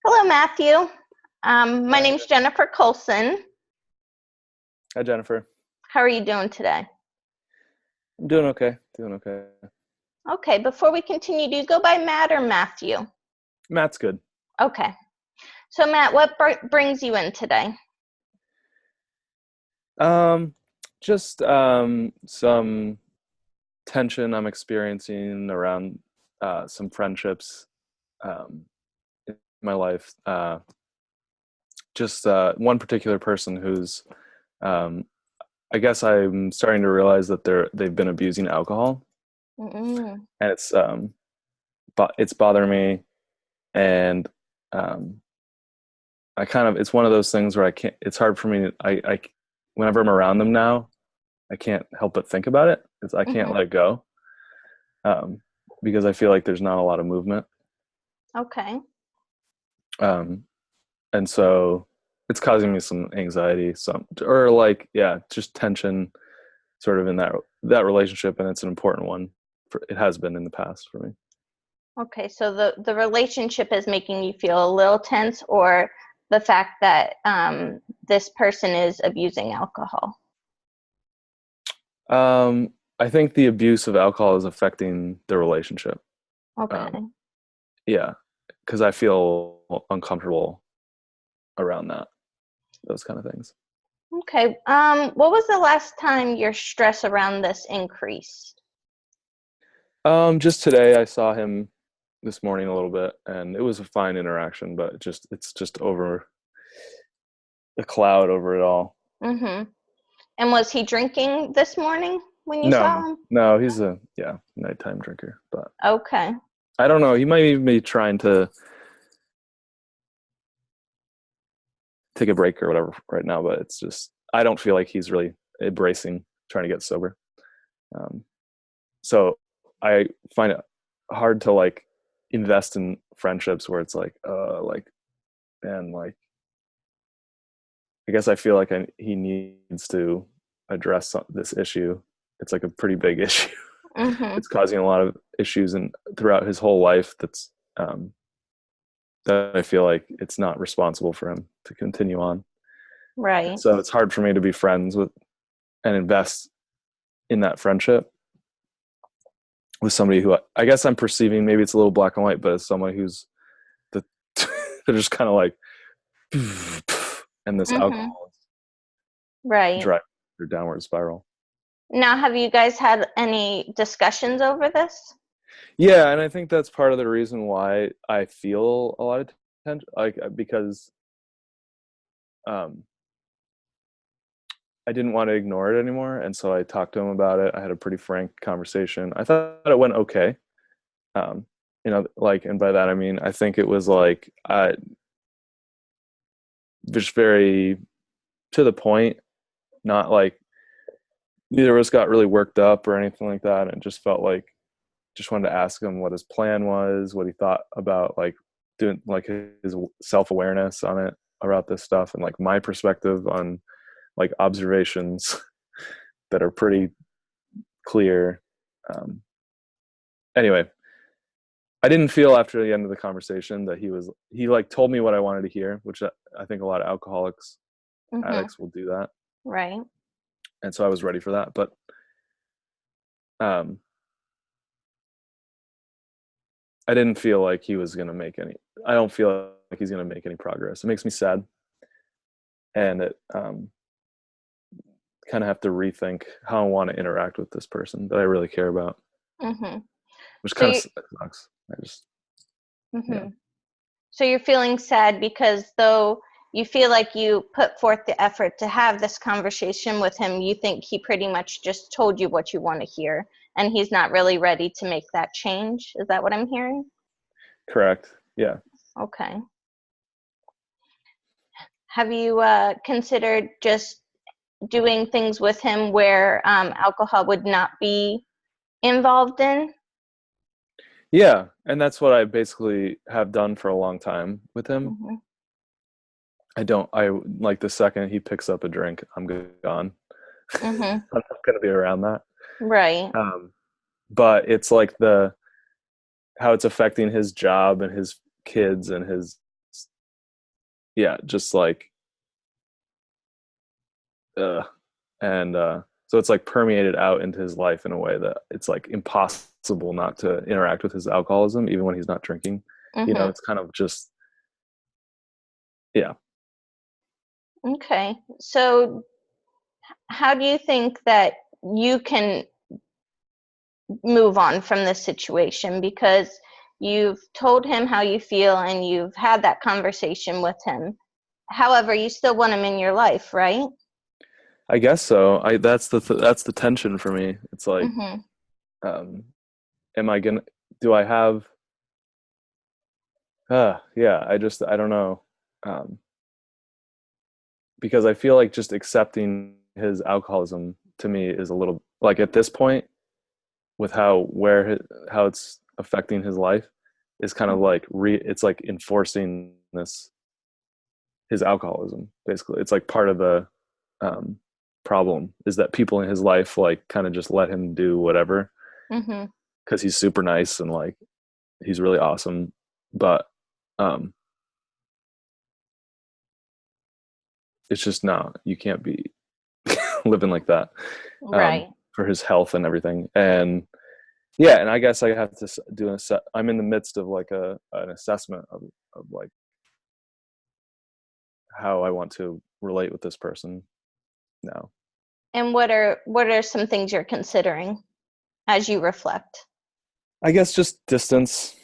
Hello, Matthew. My Hi, name's Jennifer Colson. Hi, Jennifer. How are you doing today? I'm doing okay. Doing okay. Okay, before we continue, do you go by Matt or Matthew? Matt's good. Okay. So, Matt, what brings you in today? Um, just some tension I'm experiencing around some friendships in my life. Just one particular person who's um, I guess I'm starting to realize that they've been abusing alcohol, Mm-mm. and but it's bothering me, and um, I kind of it's one of those things where I can't. It's hard for me. I whenever I'm around them now, I can't help but think about it. I can't Mm-hmm. let it go um, because I feel like there's not a lot of movement, Okay. um, and so it's causing me some anxiety, some or like yeah, just tension, sort of in that relationship, and it's an important one. It has been in the past for me. Okay, so the relationship is making you feel a little tense, or the fact that this person is abusing alcohol? I think the abuse of alcohol is affecting the relationship. Um, Okay. yeah, because I feel uncomfortable around those kind of things. Okay. What was the last time your stress around this increased? Just today I saw him this morning a little bit, and it was a fine interaction, but it's just over a cloud over it all. Mm-hmm. And was he drinking this morning when you saw No, him? no, he's a yeah nighttime drinker, but Okay. I don't know. He might even be trying to take a break or whatever right now, but it's just I don't feel like he's really embracing trying to get sober. Um, so I find it hard to like invest in friendships where it's like man, like I guess I feel like he needs to address this issue. It's like a pretty big issue. Mm-hmm. It's causing a lot of issues and throughout his whole life. Um, that I feel like it's not responsible for him to continue on. Right. So it's hard for me to be friends with and invest in that friendship with somebody who I guess I'm perceiving maybe it's a little black and white, but as someone who's the they're just kind of like and this Mm-hmm. alcohol is Right. driving their downward spiral. Now, have you guys had any discussions over this? Yeah, and I think that's part of the reason why I feel a lot of tension, like because um, I didn't want to ignore it anymore, and so I talked to him about it. I had a pretty frank conversation. I thought it went okay. Um, like, and by that I mean I think it was like just very to the point, not like neither of us got really worked up or anything like that. And it just felt like just wanted to ask him what his plan was, what he thought about like doing like his self-awareness on it about this stuff and like my perspective on like observations that are pretty clear. Um, anyway, I didn't feel after the end of the conversation that he like told me what I wanted to hear, which I think a lot of alcoholics Mm-hmm. addicts will do that. Right. And so I was ready for that. But um, I didn't feel like he was going to make any, I don't feel like he's going to make any progress. It makes me sad. And it kind of have to rethink how I want to interact with this person that I really care about, Mm-hmm. which So kind of you, sucks. I just, yeah, mm-hmm. So you're feeling sad because though you feel like you put forth the effort to have this conversation with him, you think he pretty much just told you what you want to hear, and he's not really ready to make that change. Is that what I'm hearing? correct. Yeah. Okay. Have you considered just doing things with him where alcohol would not be involved in? Yeah. And that's what I basically have done for a long time with him. Mm-hmm. I like the second he picks up a drink, I'm gone. I'm Mm-hmm. not going to be around that. Right. Um, but it's like how it's affecting his job and his kids and his yeah, just like and so it's like permeated out into his life in a way that it's like impossible not to interact with his alcoholism even when he's not drinking. Mm-hmm. It's kind of just, yeah. Okay. So how do you think that you can move on from this situation? Because you've told him how you feel and you've had that conversation with him. However, you still want him in your life, right? I guess so. That's the tension for me. It's like, Mm-hmm. um am I gonna do I have yeah, I don't know. um because I feel like just accepting his alcoholism to me is a little like, at this point, with how it's affecting his life, is kind of like it's like enforcing this his alcoholism. Basically, it's like part of the um problem is that people in his life like kind of just let him do whatever Mm-hmm. because he's super nice and like he's really awesome. But um it's just, no, you can't be living like that, Right. for his health and everything. And yeah, and I guess I have to I'm in the midst of like an assessment of like how I want to relate with this person now. And what are some things you're considering as you reflect? I guess just distance,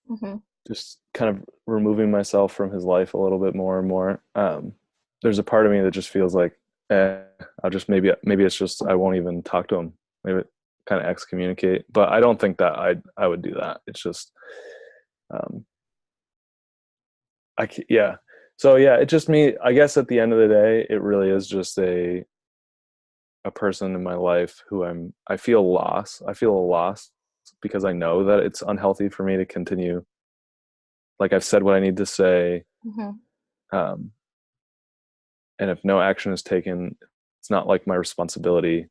Mm-hmm. just kind of removing myself from his life a little bit more and more. There's a part of me that just feels like, I'll just maybe it's just I won't even talk to him. Maybe kind of excommunicate. But I don't think that I would do that. It's just, um, yeah. So yeah, it just me. I guess at the end of the day, it really is just a person in my life who I feel lost. I feel lost because I know that it's unhealthy for me to continue. Like, I've said what I need to say. Mm-hmm. Um, and if no action is taken, it's not like my responsibility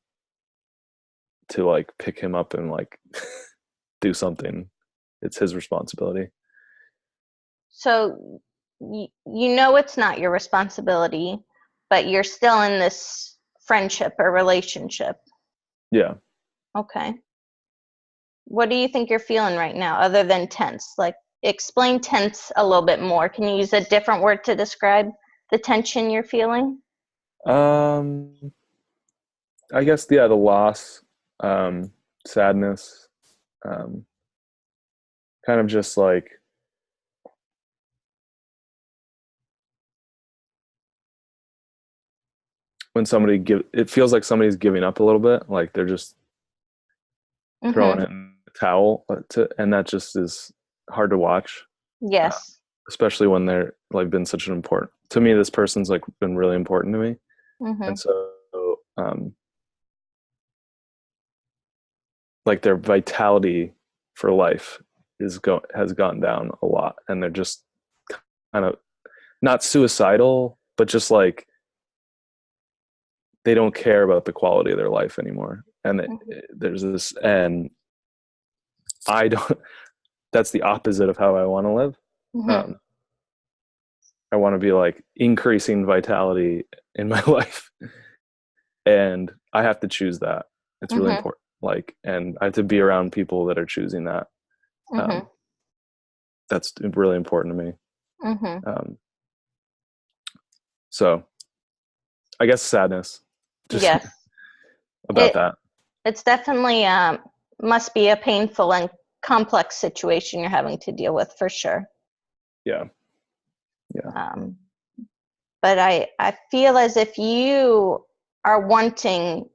to like pick him up and like do something. It's his responsibility. So you know it's not your responsibility, but you're still in this friendship or relationship. Yeah. Okay. What do you think you're feeling right now other than tense? Like, explain tense a little bit more. Can you use a different word to describe the tension you're feeling? Um, I guess, yeah, the loss, sadness, um, kind of just like when it feels like somebody's giving up a little bit, like they're just throwing Mm-hmm. it in the towel, and that just is hard to watch, uh, Yes. especially when they're like been such an important to me. This person's like been really important to me, Mm-hmm. and so um, like their vitality for life has gone down a lot, and they're just kind of not suicidal, but just like they don't care about the quality of their life anymore. And Mm-hmm. there's this, and I don't. That's the opposite of how I want to live. Mm-hmm. Um, I want to be like increasing vitality in my life, and I have to choose that. It's really Mm-hmm. important. Like, and I have to be around people that are choosing that. Mm-hmm. Um, that's really important to me. Mm-hmm. Um, so I guess sadness, just Yes. about It that. it's definitely must be a painful and complex situation you're having to deal with for sure. Yeah, yeah, Um, but I feel as if you are wanting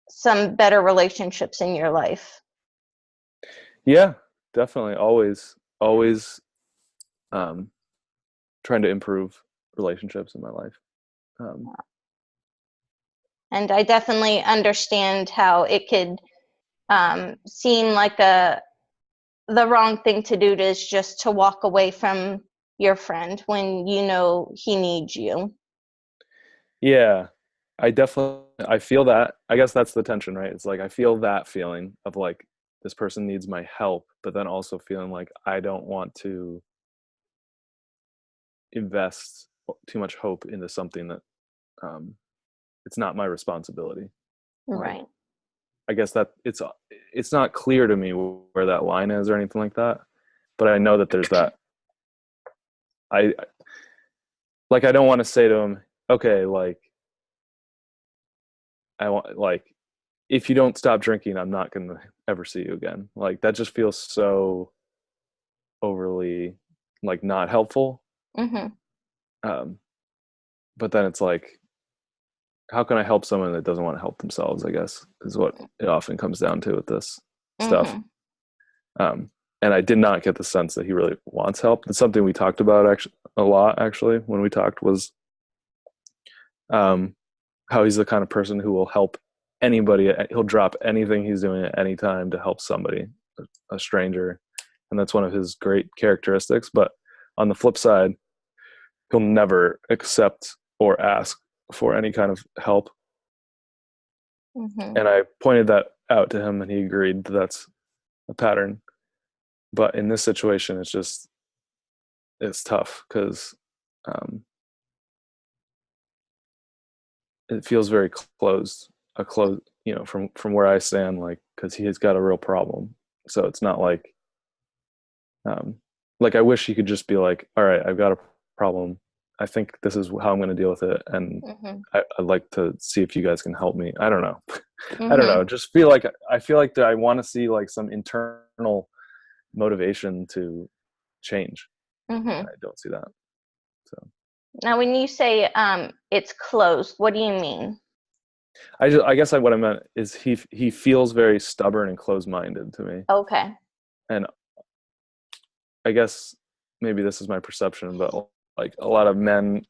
some better relationships in your life. yeah. Definitely, always um, trying to improve relationships in my life. Um, And I definitely understand how it could seem like the wrong thing to do is just to walk away from your friend when you know he needs you. yeah, I feel that. I guess that's the tension, right? It's like I feel that feeling of like this person needs my help, but then also feeling like I don't want to invest too much hope into something that it's not my responsibility. Like, Right. I guess that it's not clear to me where that line is or anything like that, but I know that there's that. I like, I don't want to say to him, okay, like, I want, like, if you don't stop drinking, I'm not going to ever see you again. Like, that just feels so overly, like, not helpful. Mhm. Um, but then it's like, how can I help someone that doesn't want to help themselves, I guess, is what it often comes down to with this stuff. Mhm. Um, and I did not get the sense that he really wants help. It's something we talked about actually a lot, actually, when we talked, was um, how he's the kind of person who will help anybody. He'll drop anything he's doing at any time to help somebody, a stranger. And that's one of his great characteristics. But on the flip side, he'll never accept or ask for any kind of help. Mhm. And I pointed that out to him, and he agreed that that's a pattern. But in this situation, it's tough because um, it feels very closed, a close, from where I stand, like, because he has got a real problem. So it's not um, like I wish he could just be like, all right, I've got a problem. I think this is how I'm going to deal with it, and Mhm. I'd like to see if you guys can help me. I don't know. I don't Mhm. know. Just feel like I feel like that I want to see like some internal motivation to change. Mhm. I don't see that. So Now, when you say it's closed, what do you mean? I guess what I meant is he feels very stubborn and closed minded to me, Okay. and I guess maybe this is my perception, but like a lot of men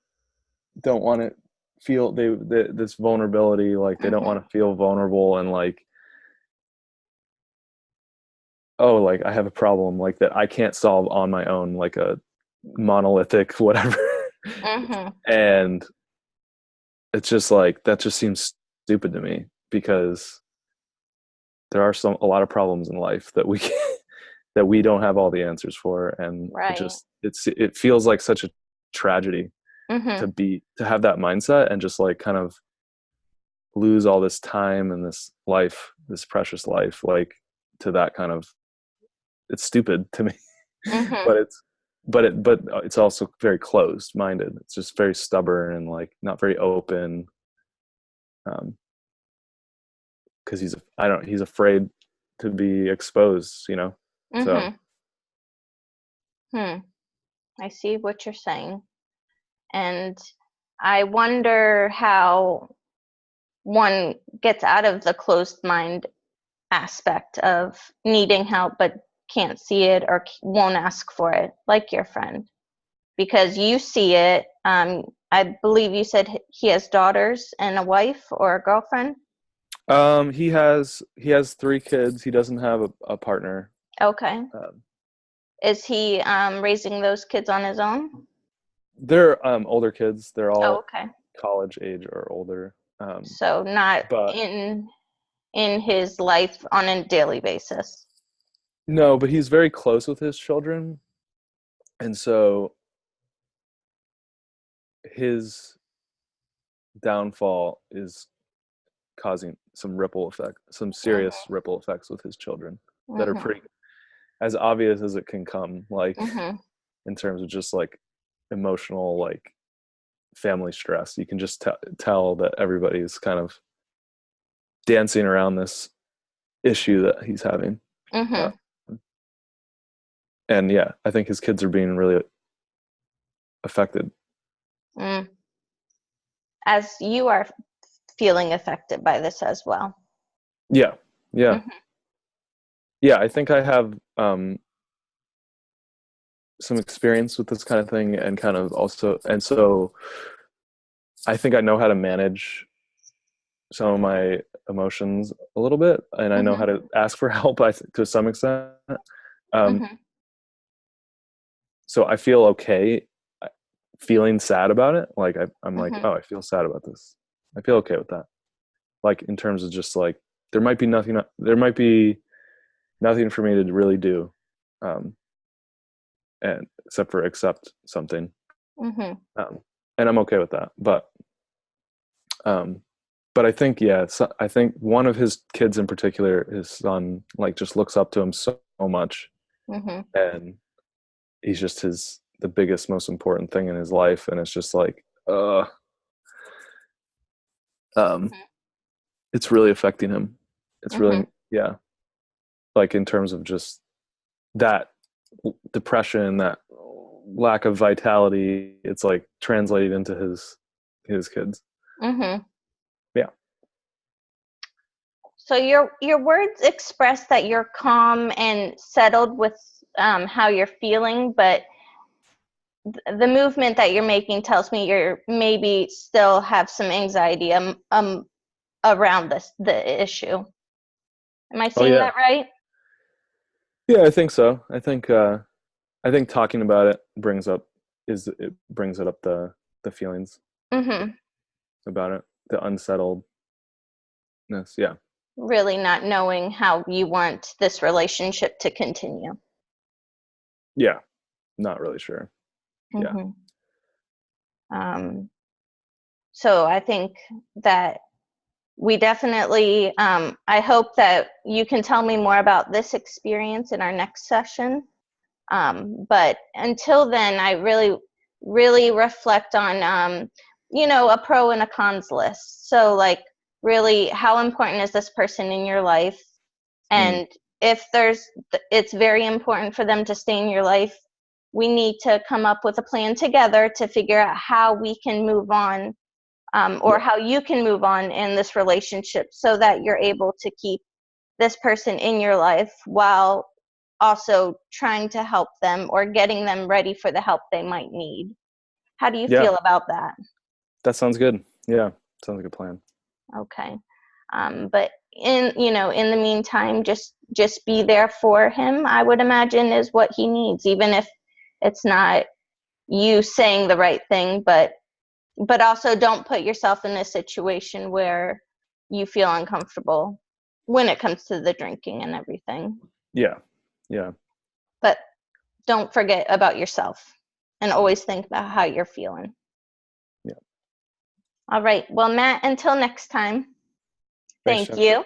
don't want to feel this vulnerability, like they don't Mhm. want to feel vulnerable and like, oh, like I have a problem like that I can't solve on my own, like a monolithic whatever. Mhm. And it's just like that just seems stupid to me because there are a lot of problems in life that we that we don't have all the answers for, and Right. it feels like such a tragedy Mhm. to have that mindset and just like kind of lose all this time and this life, this precious life, like to that kind of, it's stupid to me. Mhm. but it's also very closed minded. It's just very stubborn and like not very open. Um, because he's afraid to be exposed, so Mhm. Hmm. I see what you're saying. And I wonder how one gets out of the closed mind aspect of needing help but can't see it or won't ask for it, like your friend, because you see it. I believe you said he has daughters and a wife or a girlfriend. he has 3 kids. He doesn't have a partner. Okay. um, Is he raising those kids on his own? they're older kids. They're Oh, all okay. college age or older. So not But in his life on a daily basis. no, but he's very close with his children, and so his downfall is causing some serious Mhm. ripple effects with his children that are Mhm. pretty as obvious as it can come, like Mhm. in terms of just like emotional, like family stress. You can just tell that everybody's kind of dancing around this issue that he's having. Uh, Mhm. and yeah, I think his kids are being really affected. Mm. As you are feeling affected by this as well. Yeah, yeah, Mhm. yeah. I think I have some experience with this kind of thing, and kind of also, and so I think I know how to manage some of my emotions a little bit, and I know how Mhm. to ask for help. To some extent. Um, Mhm. so I feel okay feeling sad about it. Like I'm like, Mhm. oh, I feel sad about this. I feel okay with that. Like in terms of just like there might be nothing for me to really do, um, and except for accept something. Mhm. and I'm okay with that. Um, but I think, yeah, so I think one of his kids in particular, his son, like just looks up to him so much, Mm-hmm. and he's just the biggest, most important thing in his life, and it's just like, um, it's really affecting him. It's Mm-hmm. really, yeah, like in terms of just that depression, that lack of vitality, it's like translated into his kids. Mm-hmm. Yeah. So your words express that you're calm and settled with how you're feeling, but the movement that you're making tells me you're maybe still have some anxiety around the issue. Am I Oh seeing yeah. that right? Yeah, I think so. I think talking about it brings it up the feelings Mm-hmm. about it, the unsettledness. Yeah. Really not knowing how you want this relationship to continue. Yeah. Not really sure. Yeah. Mm-hmm. Um, so I think that we definitely, I hope that you can tell me more about this experience in our next session. But until then, I really, really reflect on, a pro and a cons list. So, like, really, how important is this person in your life? Mm. And if it's very important for them to stay in your life, we need to come up with a plan together to figure out how we can move on, or Yeah. how you can move on in this relationship so that you're able to keep this person in your life while also trying to help them or getting them ready for the help they might need. How do you Yeah. feel about that? That sounds good. Yeah. Sounds like a plan. Okay. But in the meantime, just be there for him, I would imagine, is what he needs, even if it's not you saying the right thing, but also don't put yourself in a situation where you feel uncomfortable when it comes to the drinking and everything. Yeah. Yeah. But don't forget about yourself and always think about how you're feeling. Yeah. All right. Well, Matt, until next time, Thanks, thank Jennifer. you.